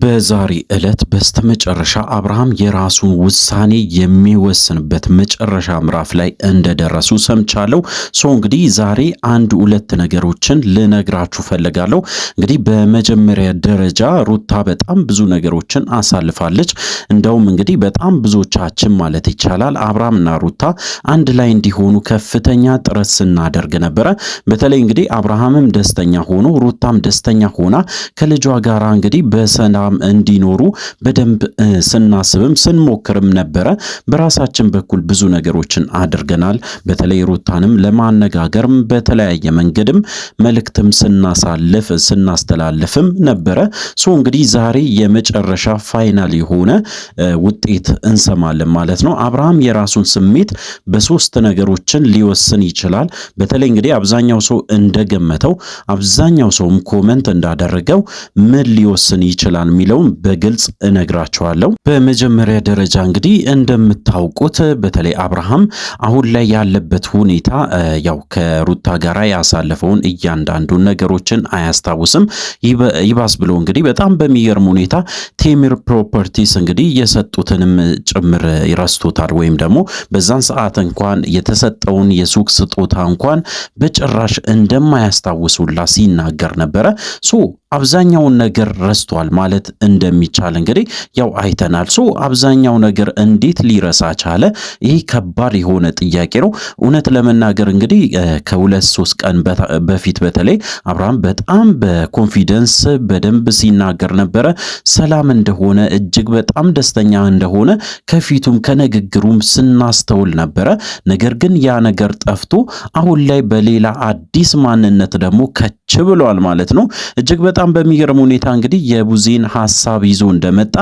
በዛሬ ዕለት በስተመጨረሻ አብርሃም የራሱን ውሳኔ የሚወስንበት መጨረሻ ምዕራፍ ላይ እንደደረሱ ሰምቻለሁ። እንግዲህ ዛሬ ሁለት ነገሮችን ልነግራችሁ ፈልጋለሁ። እንግዲህ በመጀመሪያ ደረጃ ሩታ በጣም ብዙ ነገሮችን አሳልፋለች። እንደውም እንግዲህ በጣም ብዙዎቻችን ማለት ይቻላል አብርሃምና ሩታ አንድ ላይ እንዲሆኑ ከፍተኛ ጥረት ስናደርግ ነበረ። በተለይ እንግዲህ አብርሃምም ደስተኛ ሆኖ ሩታም ደስተኛ ሆና ከልጇ ጋራ እንግዲህ በሰላም እንዲኖሩ በደንብ ስናስብም ስንሞክርም ነበረ። በራሳችን በኩል ብዙ ነገሮችን አድርገናል። በተለይ ሩታንም ለማነጋገርም በተለያየ መንገድም መልእክትም ስናስተላልፍም ነበረ። እንግዲህ ዛሬ የመጨረሻ ፋይናል የሆነ ውጤት እንሰማለን ማለት ነው። አብርሃም የራሱን ስሜት በሶስት ነገሮችን ሊወስን ይችላል። በተለይ እንግዲህ አብዛኛው ሰው እንደገመተው አብዛኛው ሰውም ኮመንት እንዳደረገው ምን ሊወስን ይችላል የሚለውን በግልጽ እነግራቸዋለሁ። በመጀመሪያ ደረጃ እንግዲህ እንደምታውቁት በተለይ አብርሃም አሁን ላይ ያለበት ሁኔታ ያው ከሩታ ጋር ያሳለፈውን እያንዳንዱን ነገሮችን አያስታውስም። ይባስ ብሎ እንግዲህ በጣም በሚገርም ሁኔታ ቴምር ፕሮፐርቲስ እንግዲህ የሰጡትንም ጭምር ይረስቶታል። ወይም ደግሞ በዛን ሰዓት እንኳን የተሰጠውን የሱቅ ስጦታ እንኳን በጭራሽ እንደማያስታውሱላ ሲናገር ነበረ። አብዛኛውን ነገር ረስቷል ማለት እንደሚቻል እንግዲህ ያው አይተናል። አብዛኛው ነገር እንዴት ሊረሳ ቻለ? ይህ ከባድ የሆነ ጥያቄ ነው። እውነት ለመናገር እንግዲህ ከ2-3 ቀን በፊት በተለይ አብርሃም በጣም በኮንፊደንስ በደንብ ሲናገር ነበረ። ሰላም እንደሆነ እጅግ በጣም ደስተኛ እንደሆነ ከፊቱም ከንግግሩም ስናስተውል ነበረ። ነገር ግን ያ ነገር ጠፍቶ አሁን ላይ በሌላ አዲስ ማንነት ደግሞ ከች ብሏል ማለት ነው። እጅግ በጣም በሚገርም ሁኔታ እንግዲህ የቡዜን ሐሳብ ይዞ እንደመጣ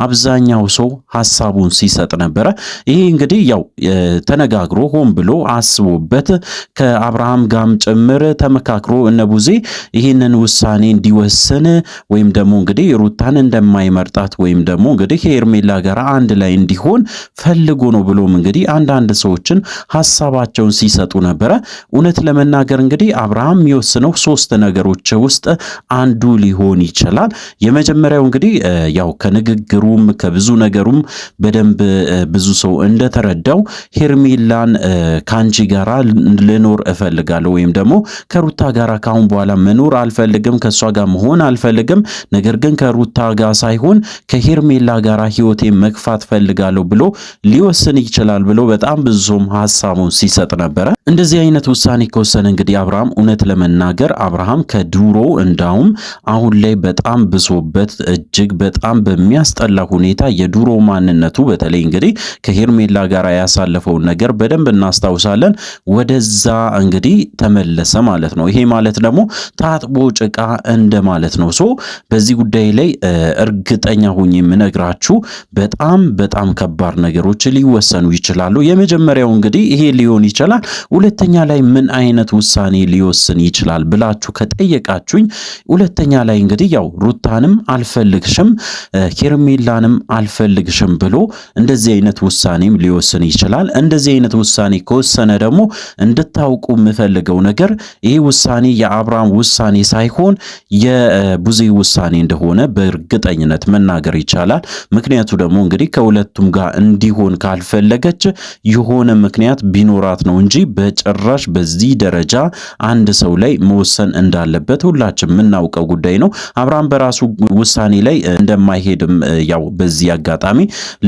አብዛኛው ሰው ሐሳቡን ሲሰጥ ነበረ። ይሄ እንግዲህ ያው ተነጋግሮ ሆን ብሎ አስቦበት ከአብርሃም ጋም ጭምር ተመካክሮ እነ ቡዜ ይህንን ውሳኔ እንዲወስን ወይም ደግሞ እንግዲህ ሩታን እንደማይመርጣት ወይም ደግሞ እንግዲህ ከኤርሜላ ጋር አንድ ላይ እንዲሆን ፈልጎ ነው ብሎም እንግዲህ አንዳንድ ሰዎችን ሐሳባቸውን ሲሰጡ ነበረ። እውነት ለመናገር እንግዲህ አብርሃም የሚወስነው 3 ነገሮች ውስጥ አንዱ ሊሆን ይችላል። የመጀመሪያው እንግዲህ ያው ከንግግሩም ከብዙ ነገሩም በደንብ ብዙ ሰው እንደተረዳው ሄርሜላን ካንቺ ጋራ ልኖር እፈልጋለሁ ወይም ደግሞ ከሩታ ጋራ ካሁን በኋላ መኖር አልፈልግም፣ ከሷ ጋር መሆን አልፈልግም፣ ነገር ግን ከሩታ ጋር ሳይሆን ከሄርሜላ ጋራ ህይወቴ መግፋት ፈልጋለሁ ብሎ ሊወስን ይችላል ብሎ በጣም ብዙ ሰውም ሐሳቡን ሲሰጥ ነበረ። እንደዚህ አይነት ውሳኔ ከወሰነ እንግዲህ አብርሃም እውነት ለመናገር አብርሃም ከድሮ እንዳውም አሁን ላይ በጣም ብሶበት እጅግ በጣም በሚያስጠላ ሁኔታ የድሮ ማንነቱ በተለይ እንግዲህ ከሄርሜላ ጋር ያሳለፈውን ነገር በደንብ እናስታውሳለን። ወደዛ እንግዲህ ተመለሰ ማለት ነው። ይሄ ማለት ደግሞ ታጥቦ ጭቃ እንደማለት ነው። በዚህ ጉዳይ ላይ እርግጠኛ ሆኜ የምነግራችሁ በጣም ከባድ ነገሮች ሊወሰኑ ይችላሉ። የመጀመሪያው እንግዲህ ይሄ ሊሆን ይችላል። ሁለተኛ ላይ ምን አይነት ውሳኔ ሊወስን ይችላል ብላችሁ ከጠየቃችሁኝ ሁለተኛ ላይ እንግዲህ ያው ሩታንም አልፈልግሽም ሄርሜላንም አልፈልግሽም ብሎ እንደዚህ አይነት ውሳኔም ሊወስን ይችላል። እንደዚህ አይነት ውሳኔ ከወሰነ ደግሞ እንድታውቁ የምፈልገው ነገር ይሄ ውሳኔ የአብርሃም ውሳኔ ሳይሆን የቡዜ ውሳኔ እንደሆነ በእርግጠኝነት መናገር ይቻላል። ምክንያቱ ደግሞ እንግዲህ ከሁለቱም ጋር እንዲሆን ካልፈለገች የሆነ ምክንያት ቢኖራት ነው እንጂ በጭራሽ በዚህ ደረጃ አንድ ሰው ላይ መወሰን እንዳለበት ሁላችን የምናውቀው ጉዳይ ነው። አብርሃም በራሱ ውሳኔ ላይ እንደማይሄድም ያው በዚህ አጋጣሚ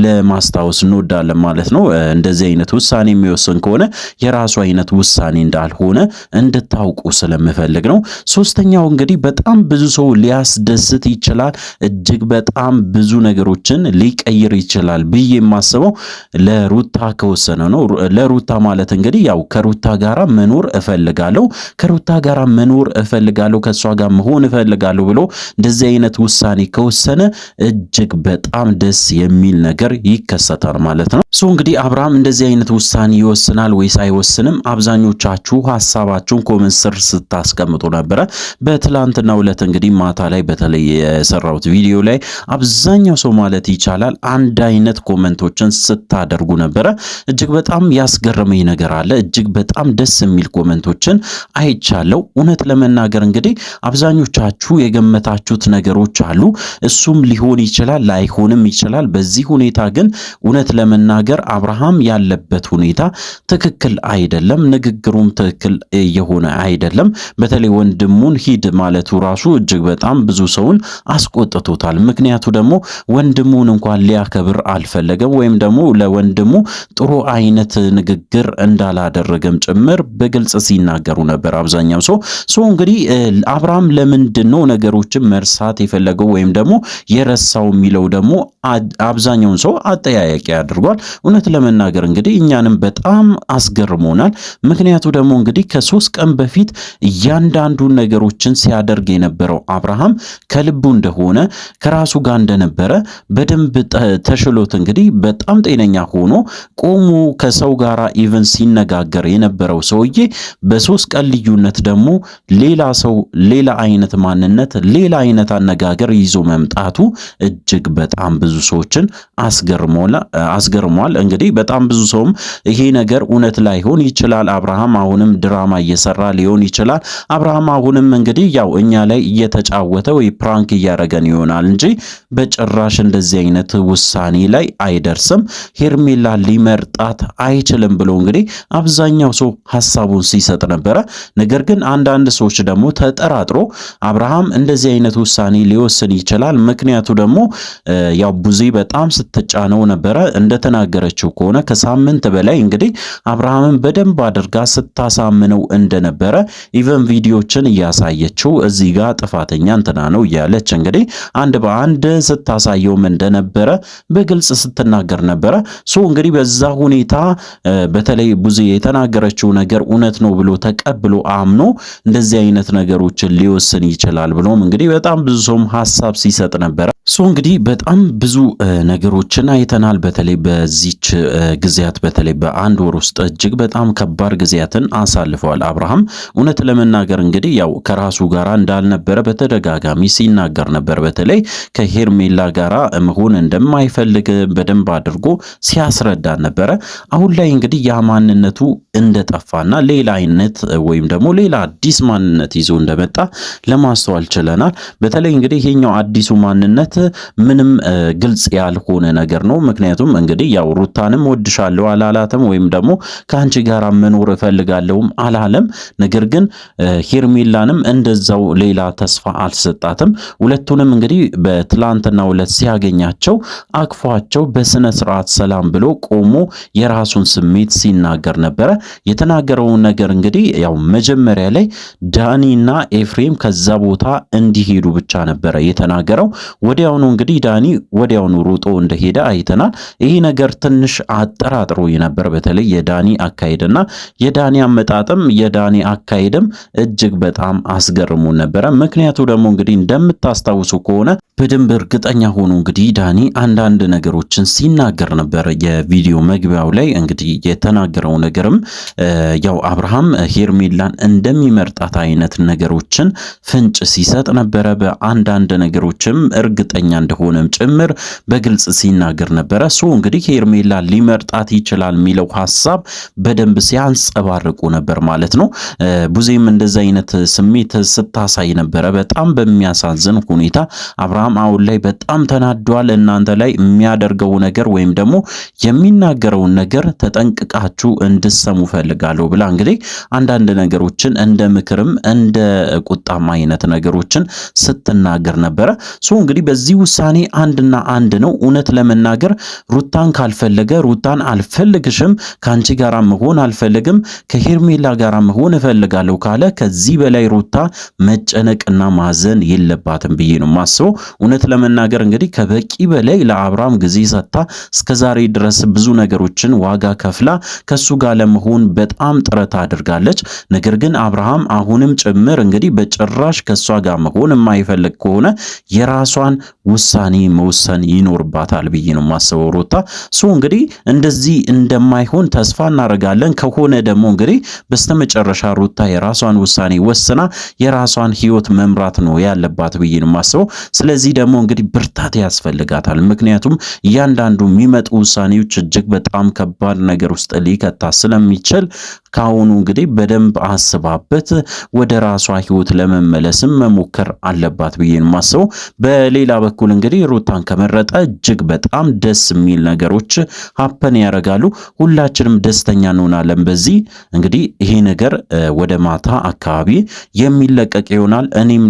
ለማስታወስ እንወዳለን ማለት ነው። እንደዚህ አይነት ውሳኔ የሚወስን ከሆነ የራሱ አይነት ውሳኔ እንዳልሆነ እንድታውቁ ስለምፈልግ ነው። ሶስተኛው እንግዲህ በጣም ብዙ ሰው ሊያስደስት ይችላል፣ እጅግ በጣም ብዙ ነገሮችን ሊቀይር ይችላል ብዬ የማስበው ለሩታ ከወሰነ ነው። ለሩታ ማለት እንግዲህ ያው ከሩታ ጋራ መኖር እፈልጋለሁ፣ ከሷ ጋር መሆን እፈልጋለሁ ብሎ እንደዚህ አይነት ውሳኔ ከወሰነ እጅግ በጣም ደስ የሚል ነገር ይከሰታል ማለት ነው። እንግዲህ አብርሃም እንደዚህ አይነት ውሳኔ ይወስናል ወይስ አይወስንም? አብዛኞቻችሁ ሐሳባችሁን ኮሜንት ስር ስታስቀምጡ ነበረ። በትላንትናው ዕለት እንግዲህ ማታ ላይ በተለይ የሰራሁት ቪዲዮ ላይ አብዛኛው ሰው ማለት ይቻላል አንድ አይነት ኮሜንቶችን ስታደርጉ ነበረ። እጅግ በጣም ያስገረመኝ ነገር አለ። እጅግ በጣም ደስ የሚል ኮሜንቶችን አይቻለው። እውነት ለመናገር እንግዲህ አብዛኞቻችሁ ብላችሁ የገመታችሁት ነገሮች አሉ። እሱም ሊሆን ይችላል ላይሆንም ይችላል። በዚህ ሁኔታ ግን እውነት ለመናገር አብርሃም ያለበት ሁኔታ ትክክል አይደለም። ንግግሩም ትክክል የሆነ አይደለም። በተለይ ወንድሙን ሂድ ማለቱ ራሱ እጅግ በጣም ብዙ ሰውን አስቆጥቶታል። ምክንያቱ ደግሞ ወንድሙን እንኳን ሊያከብር አልፈለገም፣ ወይም ደግሞ ለወንድሙ ጥሩ አይነት ንግግር እንዳላደረገም ጭምር በግልጽ ሲናገሩ ነበር አብዛኛው ሰው እንግዲህ አብርሃም ለምንድነው ነገሮችን መርሳት የፈለገው ወይም ደግሞ የረሳው የሚለው ደግሞ አብዛኛውን ሰው አጠያያቂ አድርጓል። እውነት ለመናገር እንግዲህ እኛንም በጣም አስገርሞናል። ምክንያቱ ደግሞ እንግዲህ ከ3 ቀን በፊት እያንዳንዱን ነገሮችን ሲያደርግ የነበረው አብርሃም ከልቡ እንደሆነ ከራሱ ጋር እንደነበረ በደንብ ተሽሎት እንግዲህ በጣም ጤነኛ ሆኖ ቆሞ ከሰው ጋር ኢቭን ሲነጋገር የነበረው ሰውዬ በ3 ቀን ልዩነት ደግሞ ሌላ ሰው፣ ሌላ አይነት ማንነት፣ ሌላ አይነት አነጋገር ይዞ መምጣቱ እጅግ በጣም ብዙ ሰዎችን አስገርሟል። እንግዲህ በጣም ብዙ ሰውም ይሄ ነገር እውነት ላይሆን ይችላል፣ አብርሃም አሁንም ድራማ እየሰራ ሊሆን ይችላል፣ አብርሃም አሁንም እንግዲህ ያው እኛ ላይ እየተጫወተ ወይ ፕራንክ እያደረገን ይሆናል እንጂ በጭራሽ እንደዚህ አይነት ውሳኔ ላይ አይደርስም፣ ሄርሜላ ሊመርጣት አይችልም ብሎ እንግዲህ አብዛኛው ሰው ሐሳቡን ሲሰጥ ነበረ። ነገር ግን አንዳንድ ሰዎች ደግሞ ተጠራጥሮ አብርሃም እንደዚህ አይነት ውሳኔ ሊወስን ይችላል፣ ምክንያቱ ደግሞ ያው ቡዜ በጣም ስትጫነው ነበረ። እንደተናገረችው ከሆነ ከሳምንት በላይ እንግዲህ አብርሃምን በደንብ አድርጋ ስታሳምነው እንደነበረ ኢቨን ቪዲዮችን እያሳየችው እዚህ ጋር ጥፋተኛ እንትና ነው እያለች እንግዲህ አንድ በአንድ ስታሳየውም እንደነበረ በግልጽ ስትናገር ነበረ። እንግዲህ በዛ ሁኔታ በተለይ ቡዜ የተናገረችው ነገር እውነት ነው ብሎ ተቀብሎ አምኖ እንደዚህ አይነት ነገሮችን ሊወስን ይችላል ብሎም እንግዲህ በጣም ብዙ ሰውም ሐሳብ ሲሰጥ ነበረ። እንግዲህ በጣም ብዙ ነገሮችን አይተናል። በተለይ በዚች ጊዜያት በተለይ በአንድ ወር ውስጥ እጅግ በጣም ከባድ ጊዜያትን አሳልፈዋል አብርሃም። እውነት ለመናገር እንግዲህ ያው ከራሱ ጋራ እንዳልነበረ በተደጋጋሚ ሲናገር ነበር። በተለይ ከሄርሜላ ጋራ መሆን እንደማይፈልግ በደንብ አድርጎ ሲያስረዳ ነበረ። አሁን ላይ እንግዲህ ያ ማንነቱ እንደጠፋና ሌላ አይነት ወይም ደግሞ ሌላ አዲስ ማንነት ይዞ እንደመጣ ለማስተዋል ችለናል። በተለይ እንግዲህ ይሄኛው አዲሱ ማንነት ምንም ግልጽ ያልሆነ ነገር ነው። ምክንያቱም እንግዲህ ያው ሩታንም ወድሻለሁ አላላትም፣ ወይም ደግሞ ከአንቺ ጋር መኖር እፈልጋለሁም አላለም። ነገር ግን ሄርሜላንም እንደዛው ሌላ ተስፋ አልሰጣትም። ሁለቱንም እንግዲህ በትላንትናው ዕለት ሲያገኛቸው አቅፏቸው በስነ ስርዓት ሰላም ብሎ ቆሞ የራሱን ስሜት ሲናገር ነበረ። የተናገረውን ነገር እንግዲህ ያው መጀመሪያ ላይ ዳኒና ኤፍሬም ከዛ ቦታ እንዲሄዱ ብቻ ነበረ የተናገረው። ወዲያውኑ እንግዲህ ዳኒ ወዲያውኑ ሮጦ እንደሄደ አይተናል። ይሄ ነገር ትንሽ አጠራጥሮ ነበር። በተለይ የዳኒ አካሄድና የዳኒ አመጣጥም የዳኒ አካሄድም እጅግ በጣም አስገርሞ ነበረ። ምክንያቱ ደግሞ እንግዲህ እንደምታስታውሱ ከሆነ በደንብ እርግጠኛ ሆኖ እንግዲህ ዳኒ አንዳንድ ነገሮችን ሲናገር ነበር። የቪዲዮ መግቢያው ላይ እንግዲህ የተናገረው ነገርም ያው አብርሃም ሄርሜላን እንደሚመርጣት አይነት ነገሮችን ፍንጭ ሲሰጥ ነበረ። በአንዳንድ ነገሮችም እርግጠኛ እንደሆነም ጭምር በግልጽ ሲናገር ነበረ። እንግዲህ ሄርሜላን ሊመርጣት ይችላል የሚለው ሐሳብ በደንብ ሲያንጸባርቁ ነበር ማለት ነው። ቡዜም እንደዛ አይነት ስሜት ስታሳይ ነበረ። በጣም በሚያሳዝን ሁኔታ አብርሃም አሁን ላይ በጣም ተናዷል። እናንተ ላይ የሚያደርገው ነገር ወይም ደግሞ የሚናገረውን ነገር ተጠንቅቃችሁ እንድሰሙ ፈልጋለሁ ብላ እንግዲህ አንዳንድ ነገሮችን እንደ ምክርም እንደ ቁጣም አይነት ነገሮችን ስትናገር ነበረ። እንግዲህ በዚህ ውሳኔ አንድና አንድ ነው። እውነት ለመናገር ሩታን ካልፈለገ ሩታን አልፈልግሽም፣ ካንቺ ጋራ መሆን አልፈልግም፣ ከሄርሜላ ጋራ መሆን እፈልጋለሁ ካለ ከዚህ በላይ ሩታ መጨነቅና ማዘን የለባትም ብዬ ነው ማስበው። እውነት ለመናገር እንግዲህ ከበቂ በላይ ለአብርሃም ጊዜ ሰጥታ እስከዛሬ ድረስ ብዙ ነገሮችን ዋጋ ከፍላ ከሱ ጋር ለመሆን በጣም ጥረት አድርጋለች። ነገር ግን አብርሃም አሁንም ጭምር እንግዲህ በጭራሽ ከሷ ጋር መሆን የማይፈልግ ከሆነ የራሷን ውሳኔ መወሰን ይኖርባታል ብዬ ነው ማስበው ሩታ። እንግዲህ እንደዚህ እንደማይሆን ተስፋ እናደርጋለን። ከሆነ ደግሞ እንግዲህ በስተመጨረሻ ሩታ የራሷን ውሳኔ ወስና የራሷን ህይወት መምራት ነው ያለባት ብዬ ነው ማስበው። ስለዚህ ደግሞ እንግዲህ ብርታት ያስፈልጋታል። ምክንያቱም እያንዳንዱ የሚመጡ ውሳኔዎች እጅግ በጣም ከባድ ነገር ውስጥ ሊከታ ስለሚችል ካሁኑ እንግዲህ በደንብ አስባበት ወደ ራሷ ህይወት ለመመለስም መሞከር አለባት ብዬ ነው የማስበው። በሌላ በኩል እንግዲህ ሩታን ከመረጠ እጅግ በጣም ደስ የሚል ነገሮች ሀፐን ያደርጋሉ። ሁላችንም ደስተኛ እንሆናለን። በዚህ እንግዲህ ይሄ ነገር ወደ ማታ አካባቢ የሚለቀቅ ይሆናል። እኔም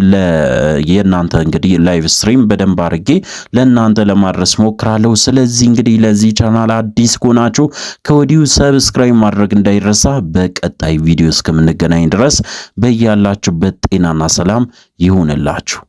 የእናንተ እንግዲህ ላይቭ ስትሪም በደንብ አድርጌ ለእናንተ ለማድረስ ሞክራለሁ። ስለዚህ እንግዲህ ለዚህ ቻናል አዲስ ከሆናችሁ ከወዲሁ ሰብስክራይብ ማድረግ እንዳይረሳ። በቀጣይ ቪዲዮ እስከምንገናኝ ድረስ በያላችሁበት ጤናና ሰላም ይሁንላችሁ።